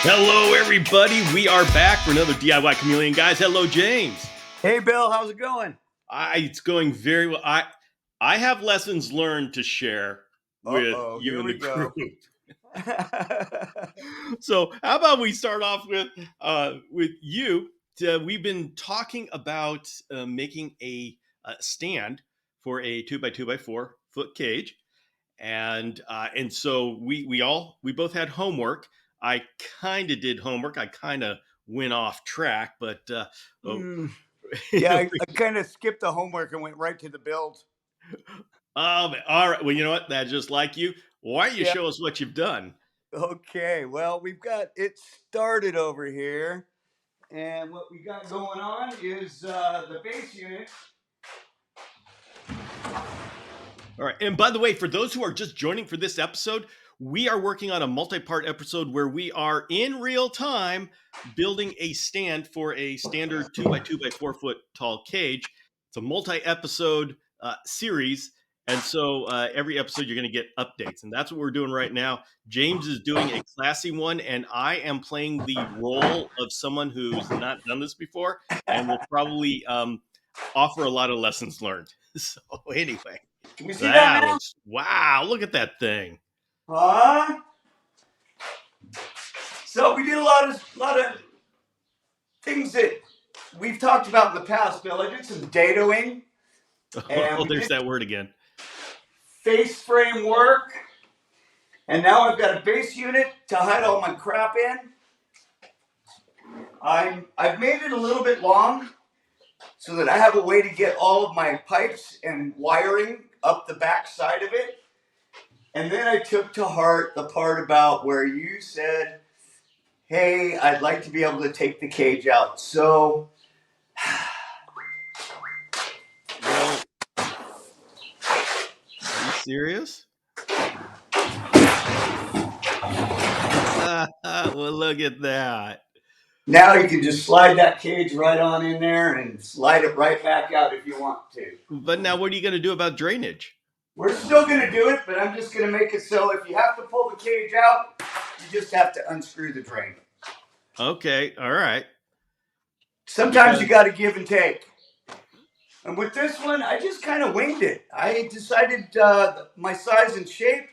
Hello, everybody. We are back for another DIY Chameleon, guys. Hello, James. Hey, Bill, how's it going? It's going very well. I have lessons learned to share with Uh-oh, you here and the we group. go. So, how about we start off with you? We've been talking about making a stand for a 2 by 2 by 4 foot cage, and so we both had homework. I kind of did homework. I kind of went off track, but oh, Hmm. Yeah, I kind of skipped the homework and went right to the build. all right. Well, you know what? That's just like you. Why don't you Yeah. show us what you've done? Okay. Well, we've got it started over here. And what we got going on is the base unit. All right. And by the way, for those who are just joining for this episode, we are working on a multi-part episode where we are in real time building a stand for a standard 2 by 2 by 4 foot tall cage. It's a multi-episode series. And so every episode you're going to get updates. And that's what we're doing right now. James is doing a classy one, and I am playing the role of someone who's not done this before and will probably offer a lot of lessons learned. So anyway. Can we see that That now? looks wow! Look at that thing. Huh? So we did a lot of things that we've talked about in the past, Bill. I did some datoing and Oh, we there's did that word again. face frame work. And now I've got a base unit to hide all my crap in. I've made it a little bit long so that I have a way to get all of my pipes and wiring up the back side of it. And then I took to heart the part about where you said, hey, I'd like to be able to take the cage out. So, Well, are you serious? Well, look at that. now you can just slide that cage right on in there and slide it right back out if you want to. But now, what are you going to do about drainage? We're still going to do it, but I'm just going to make it so if you have to pull the cage out, you just have to unscrew the drain. Okay, all right. Sometimes you Because got to give and take. And with this one, I just kind of winged it. I decided my size and shape,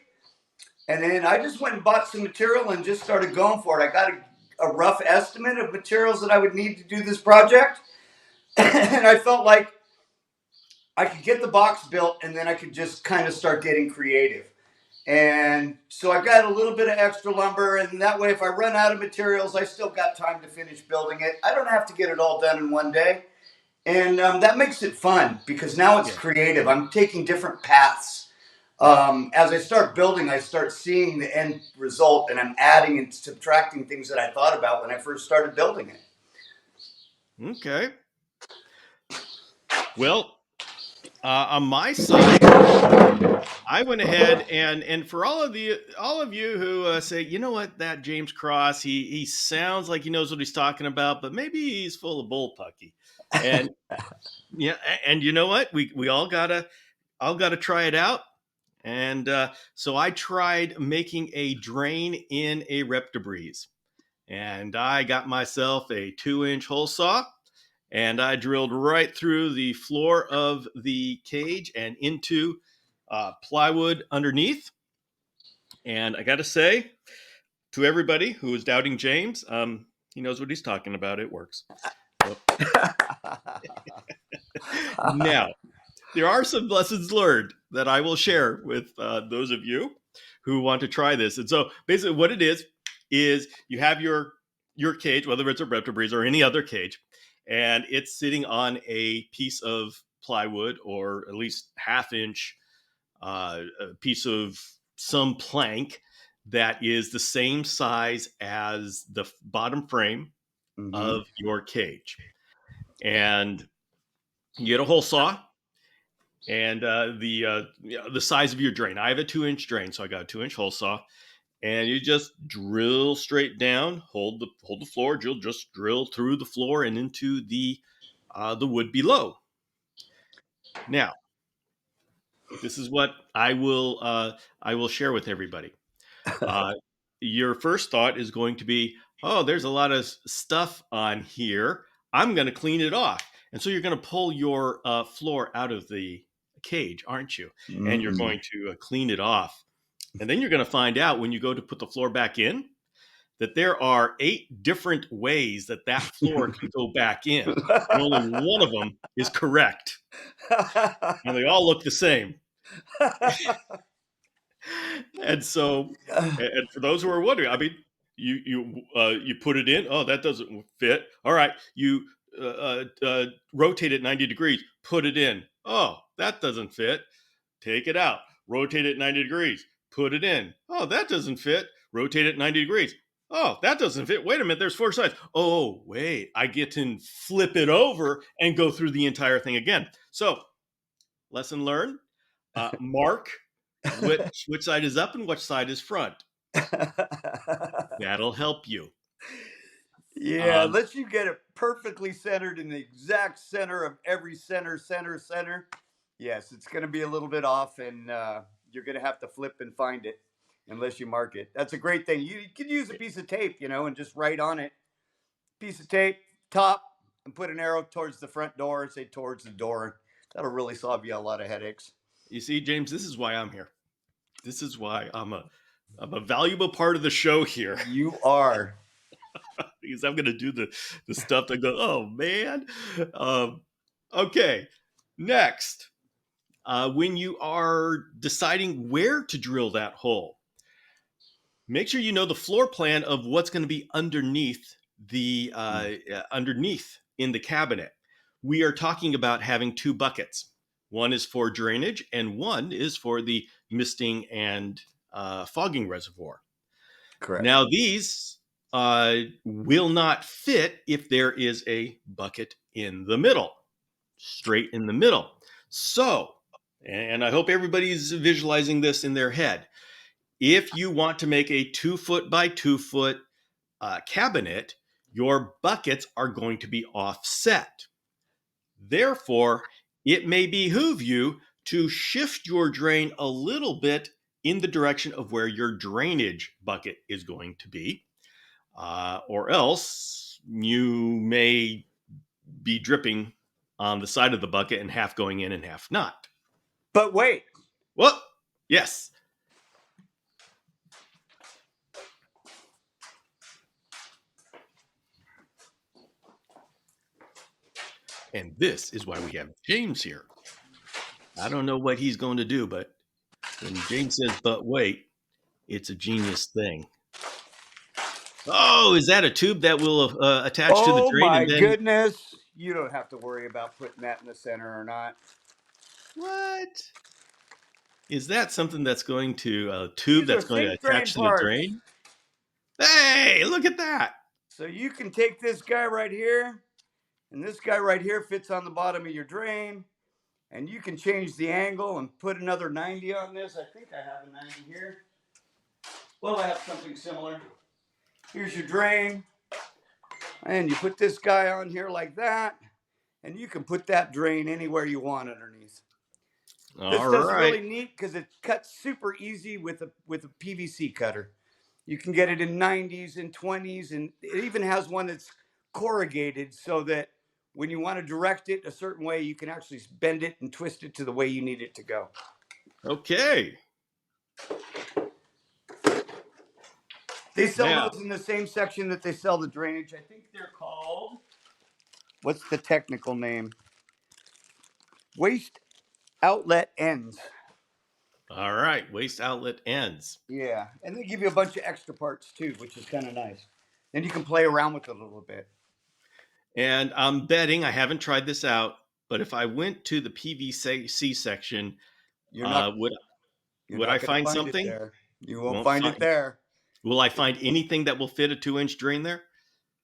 and then I just went and bought some material and just started going for it. I got a rough estimate of materials that I would need to do this project, and I felt like I could get the box built, and then I could just kind of start getting creative. And so I got a little bit of extra lumber, and that way, if I run out of materials, I still got time to finish building it. I don't have to get it all done in one day. And that makes it fun because now it's yeah, creative. I'm taking different paths. As I start building, I start seeing the end result, and I'm adding and subtracting things that I thought about when I first started building it. okay. Well, on my side, I went ahead and for all of you who say, you know what, that James Cross, he sounds like he knows what he's talking about, but maybe he's full of bullpucky. And yeah, and you know what, we all gotta try it out. And so I tried making a drain in a Reptibreeze, and I got myself a 2-inch hole saw, and I drilled right through the floor of the cage and into plywood underneath. And I got to say, to everybody who is doubting James, he knows what he's talking about. It works. So now, there are some lessons learned that I will share with those of you who want to try this. And so, basically, what it is you have your cage, whether it's a Reptibreeze or any other cage, and it's sitting on a piece of plywood or at least half-inch a piece of some plank that is the same size as the bottom frame Mm-hmm. of your cage. And you get a hole saw and the size of your drain. I have a 2-inch drain, so I got a 2-inch hole saw, and you just drill straight down, hold the floor, just drill through the floor and into the wood below. Now, this is what I will share with everybody. Uh, your first thought is going to be, oh, there's a lot of stuff on here. I'm going to clean it off. And so you're going to pull your floor out of the cage, aren't you? And you're Mm. going to clean it off. And then you're going to find out when you go to put the floor back in that there are 8 different ways that that floor can go back in. And only one of them is correct. And they all look the same. And so, and for those who are wondering, I mean, you put it in. Oh, that doesn't fit. All right, you rotate it 90 degrees. Put it in. Oh, that doesn't fit. Take it out. Rotate it 90 degrees. Put it in. Oh, that doesn't fit. Rotate it 90 degrees. Oh, that doesn't fit. Wait a minute. There's 4 sides. Oh, wait. I get to flip it over and go through the entire thing again. So, lesson learned. Mark which side is up and which side is front. That'll help you. Yeah, Um, unless you get it perfectly centered in the exact center of every center. Yes, it's going to be a little bit off, and you're going to have to flip and find it unless you mark it. That's a great thing. You can use a piece of tape, and just write on it, piece of tape, top, and put an arrow towards the front door and say towards the door. That'll really solve you a lot of headaches. you see, James, this is why I'm here. This is why I'm a valuable part of the show here. You are. Because I'm going to do the stuff that goes, oh man. Okay, next, when you are deciding where to drill that hole, make sure you know the floor plan of what's going to be underneath underneath in the cabinet. We are talking about having 2 buckets. One is for drainage, and one is for the misting and fogging reservoir. Correct. Now, these will not fit if there is a bucket in the middle, straight in the middle. So, and I hope everybody's visualizing this in their head. If you want to make a 2-foot by 2-foot cabinet, your buckets are going to be offset. Therefore, it may behoove you to shift your drain a little bit in the direction of where your drainage bucket is going to be, or else you may be dripping on the side of the bucket and half going in and half not. But wait. Well, yes. And this is why we have James here. I don't know what he's going to do, but when James says, but wait, it's a genius thing. Oh, is that a tube that will attach to the Oh drain my and then goodness. You don't have to worry about putting that in the center or not. what? Is that something that's going to a tube These are that's going to sink drain attach to the parts. drain? Hey, look at that. So you can take this guy right here, and this guy right here fits on the bottom of your drain. And you can change the angle and put another 90 on this. I think I have a 90 here. Well, I have something similar. Here's your drain. And you put this guy on here like that. And you can put that drain anywhere you want underneath. This All stuff's right. really neat because it cuts super easy with a PVC cutter. You can get it in 90s and 20s, and it even has one that's corrugated so that when you want to direct it a certain way, you can actually bend it and twist it to the way you need it to go. Okay. They sell Now, those in the same section that they sell the drainage. I think they're called, what's the technical name? Waste outlet ends. all right. Waste outlet ends. Yeah, and they give you a bunch of extra parts too, which is kind of nice. Then you can play around with it a little bit. And I'm betting, I haven't tried this out, but if I went to the PVC section, You're not. would You're would not I going to find find something? it there. You won't find it there. Will I find anything that will fit a 2-inch drain there?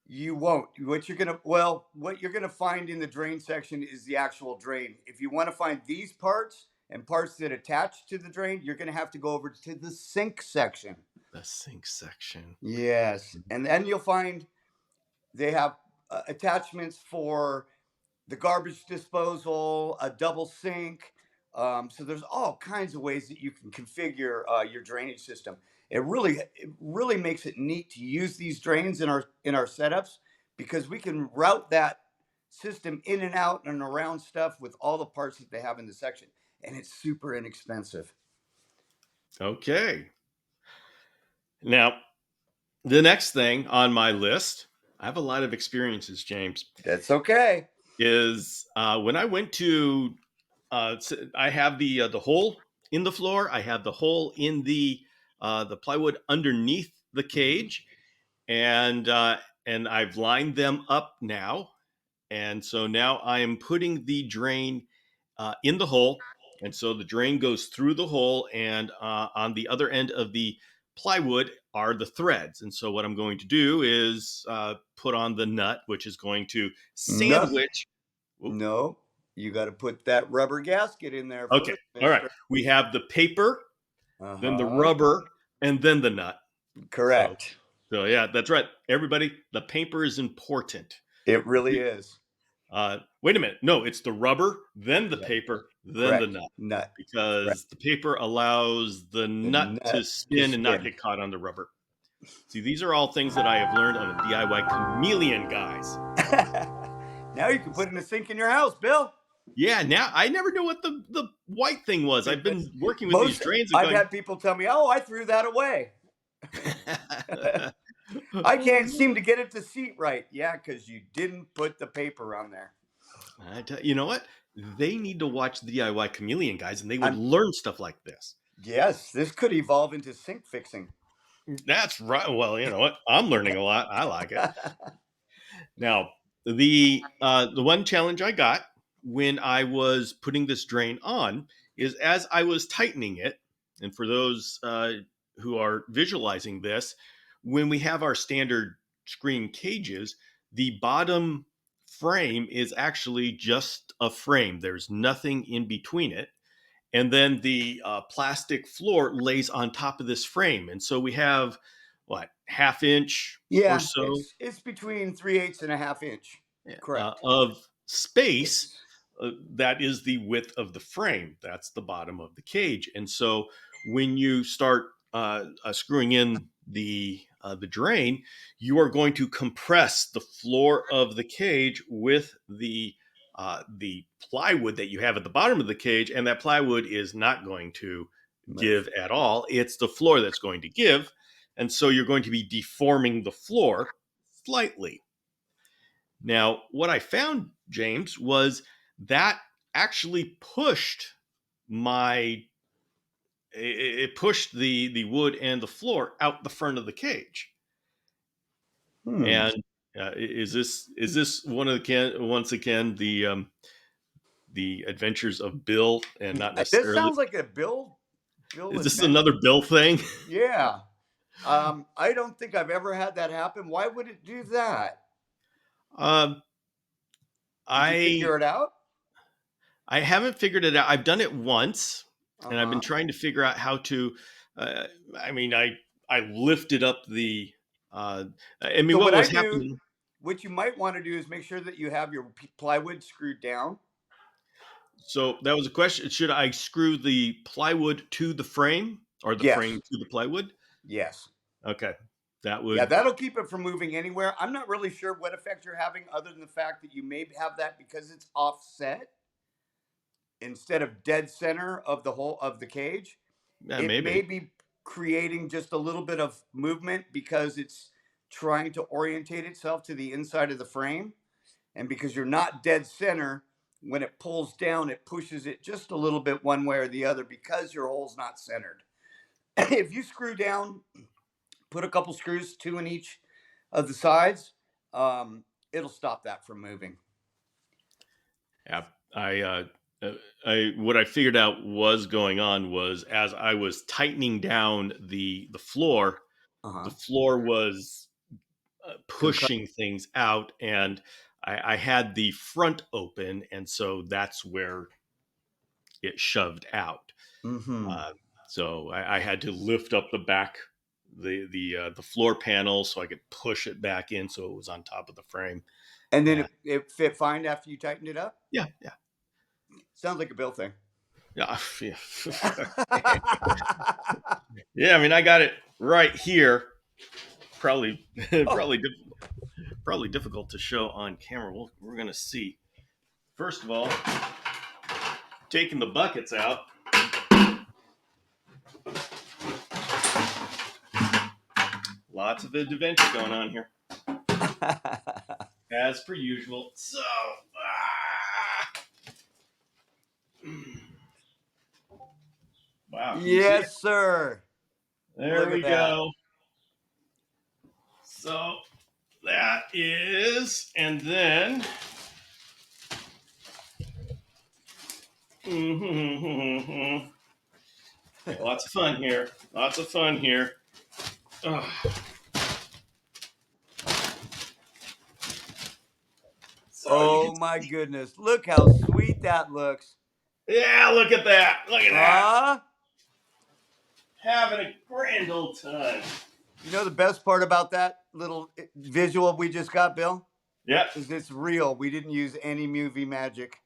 You won't. What you're gonna find in the drain section is the actual drain. If you want to find these parts and parts that attach to the drain, you're gonna have to go over to the sink section. The sink section. Yes, and then you'll find they have attachments for the garbage disposal, a double sink, So there's all kinds of ways that you can configure your drainage system. It really makes it neat to use these drains in our setups because we can route that system in and out and around stuff with all the parts that they have in the section, and it's super inexpensive. Okay. Now, the next thing on my list, I have a lot of experiences, James, That's okay. is when I went to, I have the hole in the floor, I have the hole in the plywood underneath the cage, and I've lined them up now, and so now I am putting the drain in the hole, and so the drain goes through the hole, and on the other end of the plywood are the threads. And so what I'm going to do is put on the nut, which is going to No, sandwich. Whoop. no, you got to put that rubber gasket in there Okay, first, all right. Mister. We have the paper, Uh then the huh. rubber, and then the nut. So, Correct. so yeah, that's right. Everybody, the paper is important. It really is. Wait a minute. No, it's the rubber, then the Yep. paper, then the Correct. nut, Nut. Correct. because the paper allows the The nut to nut to spin and not spin. get caught on the rubber. See, these are all things that I have learned on the DIY Chameleon, guys. Now you can put in a sink in your house, Bill. Yeah, now I never knew what the white thing was. I've been working with these Most drains and I've going, had people tell me, "Oh, I threw that away. I can't seem to get it to seat right." Yeah, because you didn't put the paper on there. You know what? They need to watch the DIY Chameleon, guys, and they would I'm learn stuff like this. Yes, this could evolve into sink fixing. That's right. Well, you know what? I'm learning a lot. I like it. Uh Now, the one challenge I got when I was putting this drain on is as I was tightening it, and for those who are visualizing this, when we have our standard screen cages, the bottom frame is actually just a frame. There's nothing in between it, and then the plastic floor lays on top of this frame, and so we have what, half inch or Yeah, so it's between 3/8 and a half inch. Correct. of space. That is the width of the frame. That's the bottom of the cage. And so when you start screwing in the drain, you are going to compress the floor of the cage with the plywood that you have at the bottom of the cage, and that plywood is not going to Move. give at all. It's the floor that's going to give, and so you're going to be deforming the floor slightly. Now, what I found, James, was that actually pushed my it pushed the wood and the floor out the front of the cage. Hmm. And is this one of the once again the adventures of Bill and not This necessarily, sounds like a Bill is this adventure. another Bill thing? Yeah. I don't think I've ever had that happen. Why would it do that? um, Did you I figure it out? I haven't figured it out. I've done it once, Uh and I've been huh. trying to figure out how to. I mean, I lifted up the. Uh, I mean, So what what I was do, happening? what you might want to do is make sure that you have your plywood screwed down. So that was a question. Should I screw the plywood to the frame or the frame Yes. to the plywood? Yes. Okay, that Yeah, would. that'll keep it from moving anywhere. I'm not really sure what effect you're having, other than the fact that you may have that because it's offset instead of dead center of the whole of the cage. Yeah, It may maybe. be creating just a little bit of movement because it's trying to orientate itself to the inside of the frame. And because you're not dead center, when it pulls down, it pushes it just a little bit one way or the other because your hole's not centered. If you screw down, put a couple screws, two in each of the sides, it'll stop that from moving. Yeah, uh, I what I figured out was going on was as I was tightening down Uh the huh. floor was Compress. pushing things out, and I had the front open, and so that's where it shoved out. Mm-hmm. Uh, so I had to lift up the back, the floor panel, so I could push it back in, so it was on top of the frame. And then And it fit fine after you tightened it up. yeah, yeah. Sounds like a Bill thing. Yeah, yeah. I mean, I got it right here. Probably, Oh, probably difficult to show on camera. We're gonna see. First of all, taking the buckets out. Lots of adventure going on here, as per usual. So, wow, can you see it? yes, sir. There Look at we that. go. So that is, and then lots of fun here. Lots of fun here. Ugh. So you can Oh my goodness. Look how sweet that looks. yeah, look at that. Look at that. Huh? Having a grand old time. You know the best part about that little visual we just got, Bill? Yep. Is it's real. We didn't use any movie magic.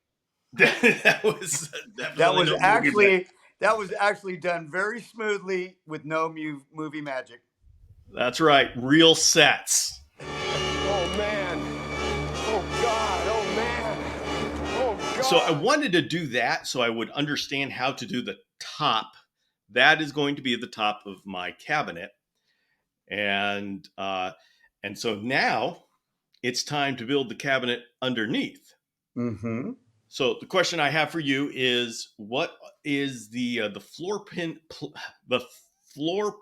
That was That definitely was no movie, but actually that was actually done very smoothly with no movie magic. that's right. Real sets. Oh man. Oh God. Oh man. Oh God. So I wanted to do that so I would understand how to do the top. That is going to be at the top of my cabinet. And so now it's time to build the cabinet underneath. Mm-hmm. So the question I have for you is, what is the floor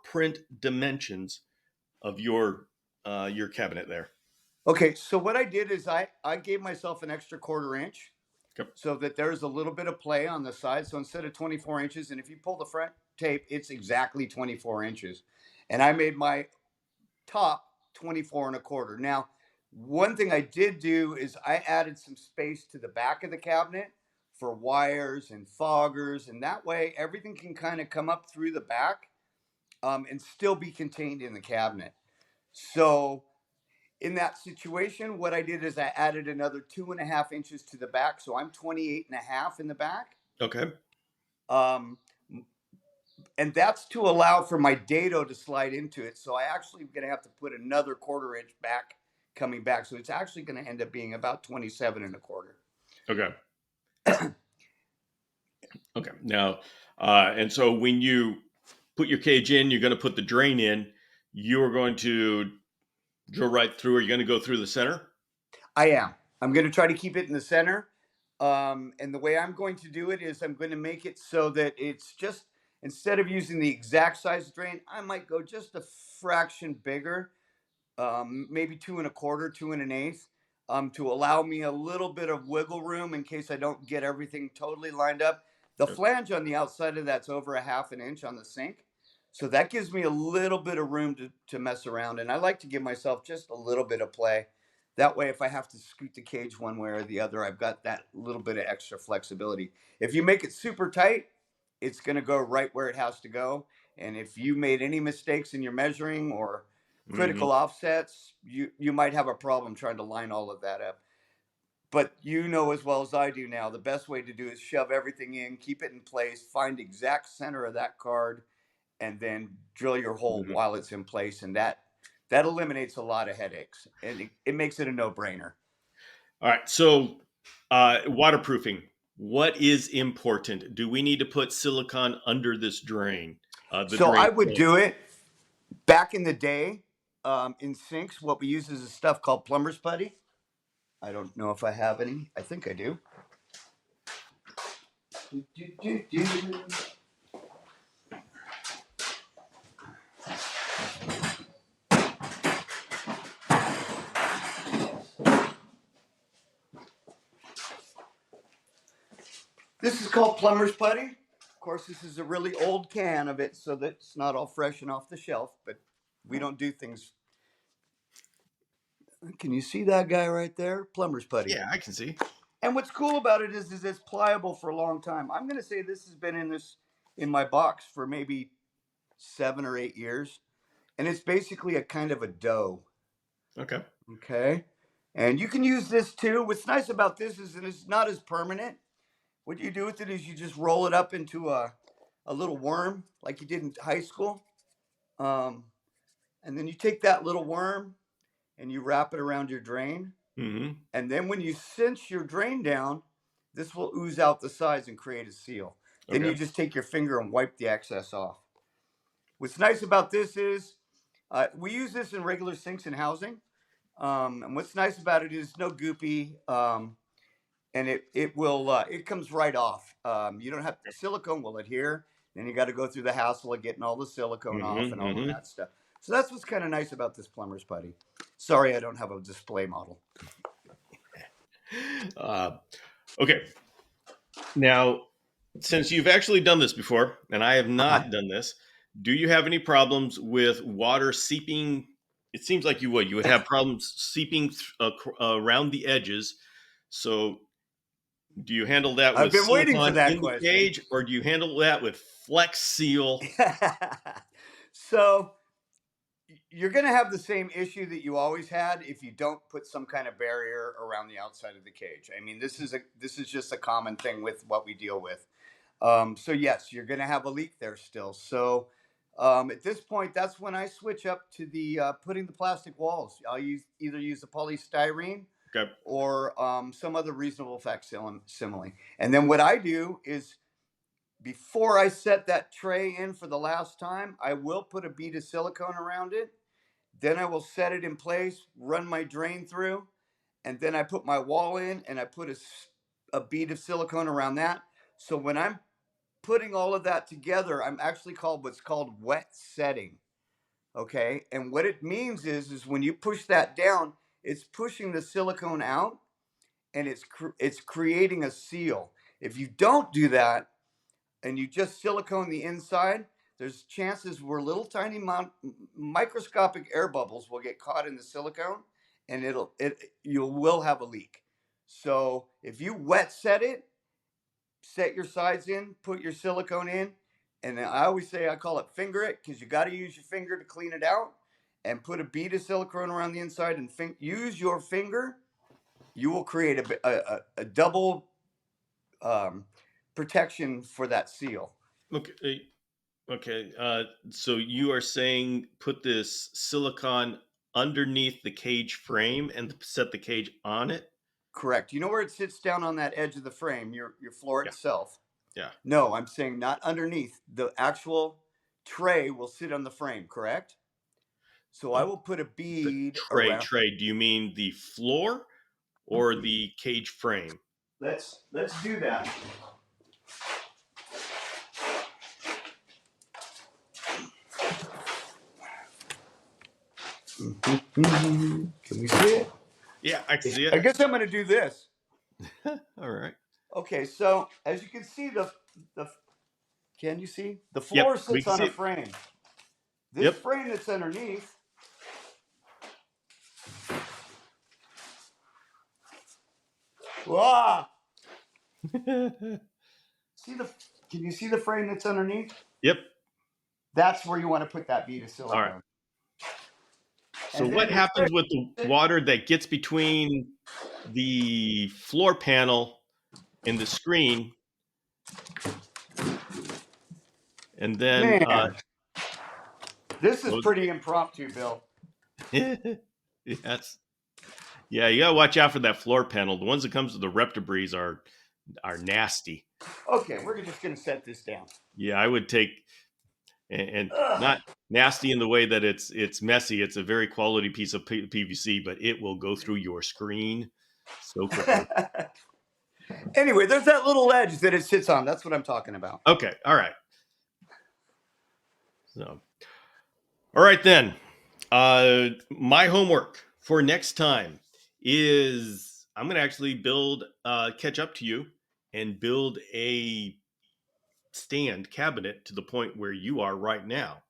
print dimensions of your cabinet there? Okay, so what I did is I gave myself an extra 1/4 inch Okay. so that there's a little bit of play on the side. So instead of 24 inches, and if you pull the front tape, it's exactly 24 inches. And I made my top 24 1/4. Now, one thing I did do is I added some space to the back of the cabinet for wires and foggers, and that way everything can kind of come up through the back and still be contained in the cabinet. So in that situation, what I did is I added another 2.5 inches to the back. So I'm 28 1/2 in the back. Okay. Um, and that's to allow for my dado to slide into it. So I actually am going to have to put another 1/4 inch back coming back. So it's actually going to end up being about 27 1/4. Okay. Okay. Now, and so when you put your cage in, you're going to put the drain in. You're going to drill right through. Are you going to go through the center? I am. I'm going to try to keep it in the center. And the way I'm going to do it is I'm going to make it so that it's just, instead of using the exact size drain, I might go just a fraction bigger, maybe 2 1/4, 2 1/8, to allow me a little bit of wiggle room in case I don't get everything totally lined up. The flange on the outside of that's over a 1/2 inch on the sink. So that gives me a little bit of room to mess around. And I like to give myself just a little bit of play. That way, if I have to scoot the cage one way or the other, I've got that little bit of extra flexibility. If you make it super tight, it's going to go right where it has to go. And if you made any mistakes in your measuring or Mm-hmm. critical offsets, you might have a problem trying to line all of that up. But you know as well as I do now, the best way to do is shove everything in, keep it in place, find exact center of that card, and then drill your hole Mm-hmm. while it's in place, and that eliminates a lot of headaches, and it makes it a no-brainer. All right. So, waterproofing. What is important? Do we need to put silicone under this drain? The So I drain would plate. do it back in the day. In sinks, what we use is a stuff called plumber's putty. I don't know if I have any. I think I do. This is called plumber's putty. Of course, this is a really old can of it, so that it's not all fresh and off the shelf, but we don't do things. Can you see that guy right there? Plumber's putty. Yeah, I can see. And what's cool about it is it's pliable for a long time. I'm going to say this has been in my box for maybe 7 or 8 years, and it's basically a kind of a dough. Okay. Okay, and you can use this too. What's nice about this is that it's not as permanent. what you do with it is you just roll it up into a little worm like you did in high school. Um, and then you take that little worm and you wrap it around your drain. Mm-hmm. And then when you cinch your drain down, this will ooze out the sides and create a seal. Then Okay. you just take your finger and wipe the excess off. What's nice about this is we use this in regular sinks and housing. And what's nice about it is no goopy, and it comes right off. You don't have silicone will adhere. Then you got to go through the hassle of getting all the silicone off and all of that stuff. So that's what's kind of nice about this plumber's putty. Sorry, I don't have a display model. Okay. Now, since you've actually done this before, and I have not done this, do you have any problems with water seeping? It seems like you would. You would have problems seeping around the edges. So, do you handle that with I've been waiting for silicone that in the question. cage, or do you handle that with Flex Seal? So you're going to have the same issue that you always had if you don't put some kind of barrier around the outside of the cage. I mean, this is just a common thing with what we deal with. So yes, you're going to have a leak there still. So at this point, that's when I switch up to the putting the plastic walls. I'll either use the polystyrene Okay. or some other reasonable facsimile. And then what I do is, before I set that tray in for the last time, I will put a bead of silicone around it. Then I will set it in place, run my drain through, and then I put my wall in and I put a bead of silicone around that. So when I'm putting all of that together, I'm actually what's called wet setting. Okay. And what it means is when you push that down, it's pushing the silicone out and it's creating a seal. If you don't do that, and you just silicone the inside, there's chances where little tiny microscopic air bubbles will get caught in the silicone, and you will have a leak. So if you wet set it, set your sides in, put your silicone in, and I always say I call it finger it, because you got to use your finger to clean it out, and put a bead of silicone around the inside and use your finger. You will create a double protection for that seal. Okay. Okay. So you are saying put this silicone underneath the cage frame and set the cage on it? Correct. You know where it sits down on that edge of the frame, your floor Yeah. itself? Yeah. No, I'm saying not underneath. The actual tray will sit on the frame, correct? So I will put a bead around. Tray. Do you mean the floor or the cage frame? Let's do that. Can we see it? Yeah, I can see I it. guess I'm going to do this. All right. Okay, so as you can see, can you see? The floor Yep, we sits can on see a it. frame. This Yep. frame that's underneath. Wow. Can you see the frame that's underneath? Yep. That's where you want to put that bead of silicone. All right. So And what then happens with the water that gets between the floor panel and the screen? And then Man, this is pretty impromptu, Bill. yes. Yeah, you gotta watch out for that floor panel. The ones that comes with the Reptibreeze are nasty. Okay, we're just going to set this down. Yeah, I would take and not nasty in the way that it's messy. It's a very quality piece of PVC, but it will go through your screen so quickly. Anyway, there's that little edge that it sits on. That's what I'm talking about. Okay, all right. So, all right then. My homework for next time is I'm going to actually catch up to you and build a stand cabinet to the point where you are right now.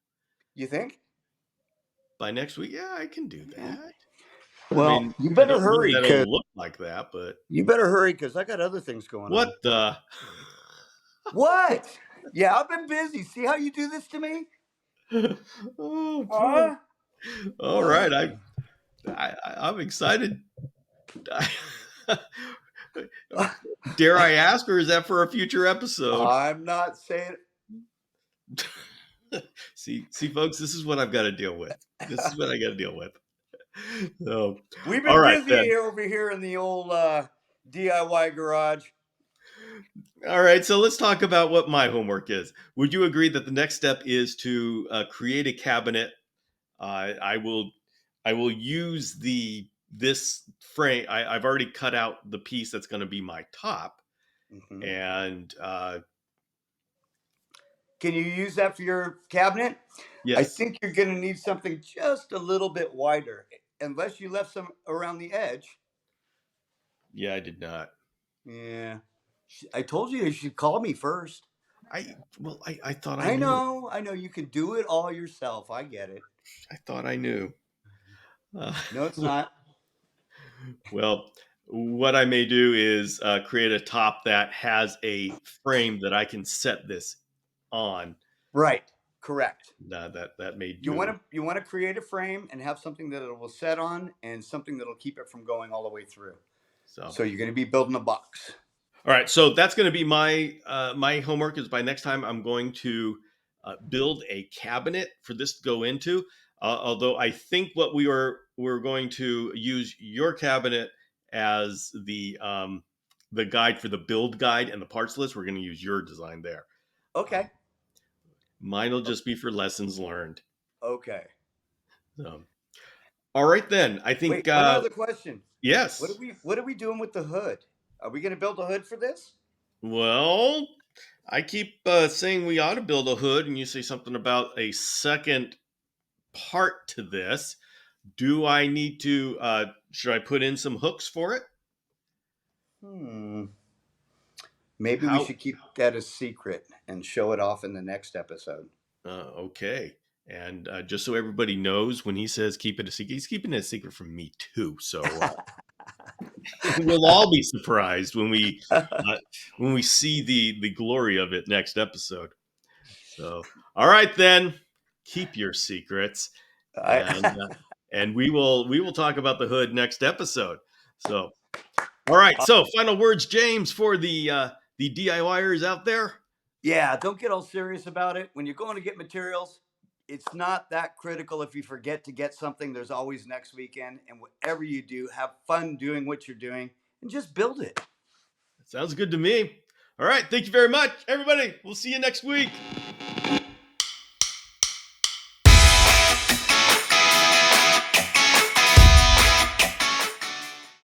You think? By next week, yeah, I can do that. Well, you better hurry. That it'll look like that, but you better hurry because I got other things going on. What the? What? Yeah, I've been busy. See how you do this to me? Oh, all right, I'm excited. Dare I ask, or is that for a future episode? I'm not saying. See, folks, this is what I've got to deal with. This is what I got to deal with. So, We've all been right busy then. over here in the old DIY garage. All right, so let's talk about what my homework is. Would you agree that the next step is to create a cabinet? I will use this frame. I've already cut out the piece that's going to be my top, Mhm. and Can you use that for your cabinet? I yes, think you're going to need something just a little bit wider, unless you left some around the edge. yeah, I did not. Yeah. I told you should call me first. I thought I I knew. know you can do it all yourself. I get it. I thought I knew. Uh, No, it's not. well, what I may do is create a top that has a frame that I can set this on. Right. Correct. That may You do. want to create a frame and have something that it will set on and something that'll keep it from going all the way through. So you're going to be building a box. All right, so that's going to be my homework. Is by next time I'm going to build a cabinet for this to go into. Although I think what we're going to use your cabinet as the guide for the build guide and the parts list. We're going to use your design there. Okay. Mine will just be for lessons learned. Okay. So, all right then. I think. Wait, one other question. Yes. What are we doing with the hood? Are we going to build a hood for this? Well, I keep saying we ought to build a hood, and you say something about a second part to this. Do I need to? Should I put in some hooks for it? Maybe we How? should keep that a secret and show it off in the next episode. Okay. And just so everybody knows, when he says keep it a secret, he's keeping it a secret from me too. So we'll all be surprised when we see the glory of it next episode. So, all right then, keep your secrets, and we will talk about the hood next episode. So, all right. So, final words, James, for the DIYers out there. Yeah, don't get all serious about it. When you're going to get materials, it's not that critical. If you forget to get something, there's always next weekend. And whatever you do, have fun doing what you're doing and just build it. Sounds good to me. All right. Thank you very much, everybody. We'll see you next week.